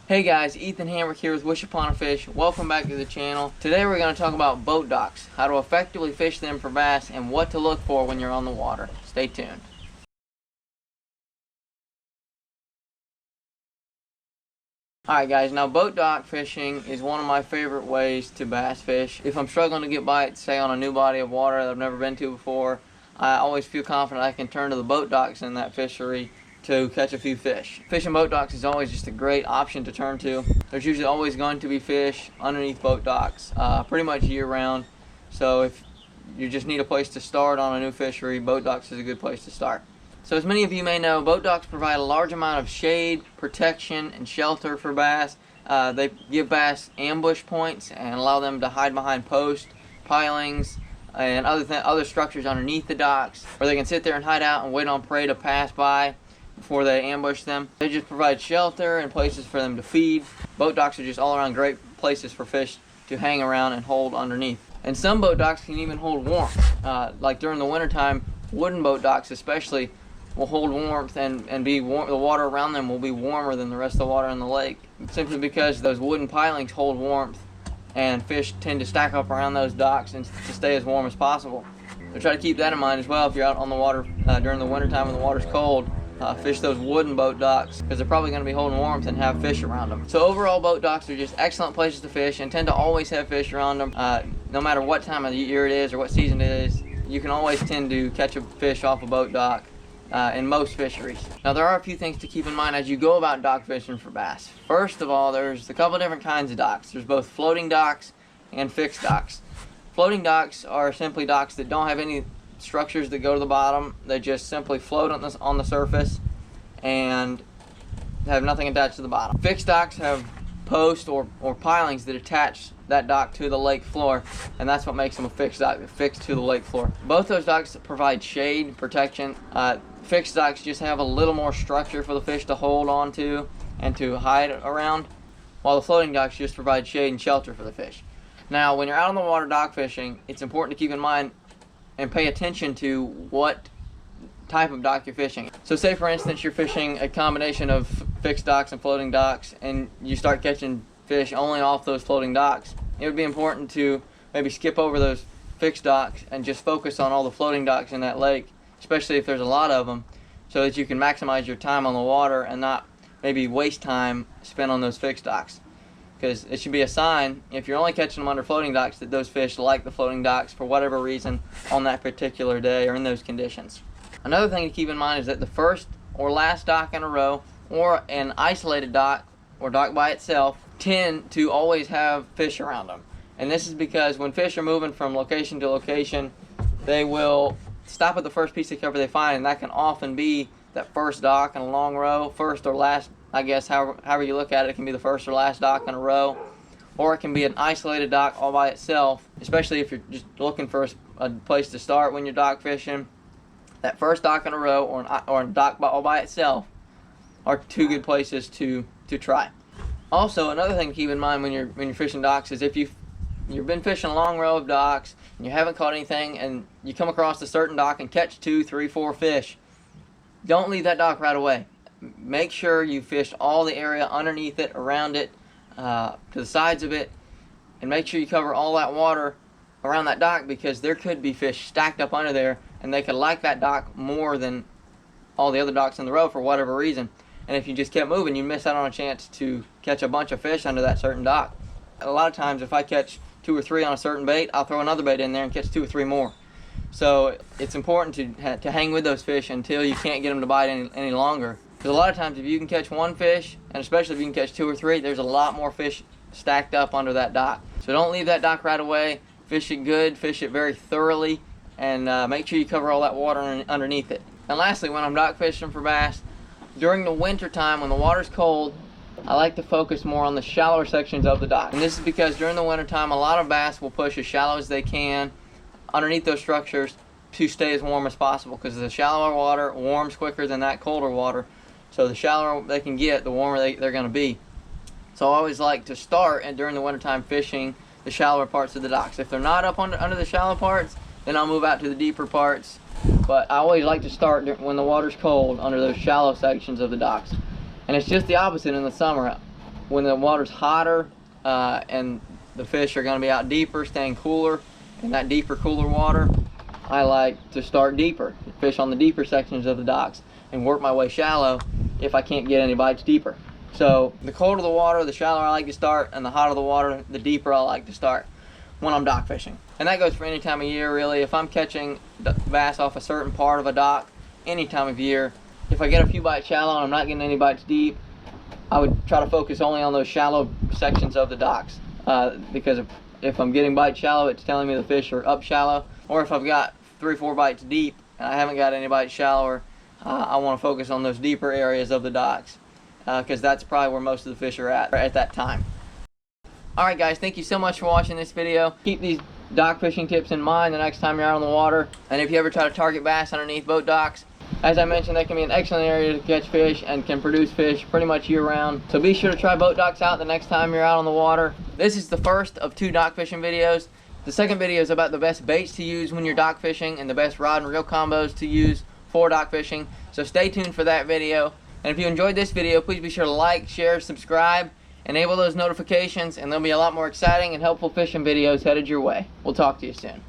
Hey guys, Ethan Hamrick here with Wish Upon a Fish. Welcome back to the channel. Today we're going to talk about boat docks, how to effectively fish them for bass, and what to look for when you're on the water. Stay tuned. Alright guys, now boat dock fishing is one of my favorite ways to bass fish. If I'm struggling to get bites, say on a new body of water that I've never been to before, I always feel confident I can turn to the boat docks in that fishery to catch a few fish. Fishing boat docks is always just a great option to turn to. There's usually always going to be fish underneath boat docks, pretty much year round. So if you just need a place to start on a new fishery, boat docks is a good place to start. So as many of you may know, boat docks provide a large amount of shade, protection, and shelter for bass. They give bass ambush points and allow them to hide behind posts, pilings, and other structures underneath the docks, where they can sit there and hide out and wait on prey to pass by before they ambush them. They just provide shelter and places for them to feed. Boat docks are just all around great places for fish to hang around and hold underneath. And some boat docks can even hold warmth. Like during the wintertime, wooden boat docks especially will hold warmth and be warm. The water around them will be warmer than the rest of the water in the lake, simply because those wooden pilings hold warmth and fish tend to stack up around those docks and to stay as warm as possible. So try to keep that in mind as well if you're out on the water during the wintertime when the water's cold. Fish those wooden boat docks because they're probably going to be holding warmth and have fish around them. So overall, boat docks are just excellent places to fish and tend to always have fish around them. No matter what time of the year it is or what season it is, you can always tend to catch a fish off a boat dock in most fisheries. Now there are a few things to keep in mind as you go about dock fishing for bass. First of all, there's a couple different kinds of docks. There's both floating docks and fixed docks. Floating docks are simply docks that don't have any structures that go to the bottom. They just simply float on the surface and have nothing attached to the bottom. Fixed docks have posts or pilings that attach that dock to the lake floor, and that's what makes them a fixed dock. They're fixed to the lake floor. Both those docks provide shade protection. Fixed docks just have a little more structure for the fish to hold on to and to hide around, while the floating docks just provide shade and shelter for the fish. Now when you're out on the water dock fishing, it's important to keep in mind and pay attention to what type of dock you're fishing. So say for instance you're fishing a combination of fixed docks and floating docks and you start catching fish only off those floating docks. It would be important to maybe skip over those fixed docks and just focus on all the floating docks in that lake, especially if there's a lot of them, so that you can maximize your time on the water and not maybe waste time spent on those fixed docks. Because it should be a sign, if you're only catching them under floating docks, that those fish like the floating docks for whatever reason on that particular day or in those conditions. Another thing to keep in mind is that the first or last dock in a row or an isolated dock or dock by itself tend to always have fish around them. And this is because when fish are moving from location to location, they will stop at the first piece of cover they find, and that can often be that first dock in a long row, first or last, I guess, however you look at it. It can be the first or last dock in a row, or it can be an isolated dock all by itself, especially if you're just looking for a place to start when you're dock fishing. That first dock in a row or a dock all by itself are two good places to try. Also, another thing to keep in mind when you're fishing docks is if you've been fishing a long row of docks and you haven't caught anything and you come across a certain dock and catch 2, 3, 4 fish, don't leave that dock right away. Make sure you fished all the area underneath it, around it, to the sides of it, and make sure you cover all that water around that dock, because there could be fish stacked up under there and they could like that dock more than all the other docks in the row for whatever reason. And if you just kept moving, you miss out on a chance to catch a bunch of fish under that certain dock. A lot of times if I catch 2 or 3 on a certain bait, I'll throw another bait in there and catch 2 or 3 more. So it's important to hang with those fish until you can't get them to bite any longer. Because a lot of times if you can catch 1 fish, and especially if you can catch 2 or 3, there's a lot more fish stacked up under that dock. So don't leave that dock right away. Fish it good, fish it very thoroughly, and make sure you cover all that water underneath it. And lastly, when I'm dock fishing for bass, during the winter time when the water's cold, I like to focus more on the shallower sections of the dock. And this is because during the winter time, a lot of bass will push as shallow as they can underneath those structures to stay as warm as possible, because the shallower water warms quicker than that colder water. So the shallower they can get, the warmer they're going to be. So I always like to start and during the wintertime fishing the shallower parts of the docks. If they're not up under the shallow parts, then I'll move out to the deeper parts. But I always like to start when the water's cold under those shallow sections of the docks. And it's just the opposite in the summer. when the water's hotter and the fish are going to be out deeper, staying cooler in that deeper, cooler water, I like to start deeper, fish on the deeper sections of the docks, and work my way shallow if I can't get any bites deeper. So the colder the water, the shallower I like to start, and the hotter the water, the deeper I like to start when I'm dock fishing. And that goes for any time of year, really. If I'm catching bass off a certain part of a dock, any time of year, if I get a few bites shallow and I'm not getting any bites deep, I would try to focus only on those shallow sections of the docks, because if I'm getting bites shallow, it's telling me the fish are up shallow. Or if I've got 3 or 4 bites deep and I haven't got any bites shallower, I want to focus on those deeper areas of the docks, because that's probably where most of the fish are at that time. Alright guys, thank you so much for watching this video. Keep these dock fishing tips in mind the next time you're out on the water. And if you ever try to target bass underneath boat docks, as I mentioned, that can be an excellent area to catch fish and can produce fish pretty much year round. So be sure to try boat docks out the next time you're out on the water. This is the first of 2 dock fishing videos. The second video is about the best baits to use when you're dock fishing and the best rod and reel combos to use for dock fishing. So stay tuned for that video. And if you enjoyed this video, please be sure to like, share, subscribe, enable those notifications, and there'll be a lot more exciting and helpful fishing videos headed your way. We'll talk to you soon.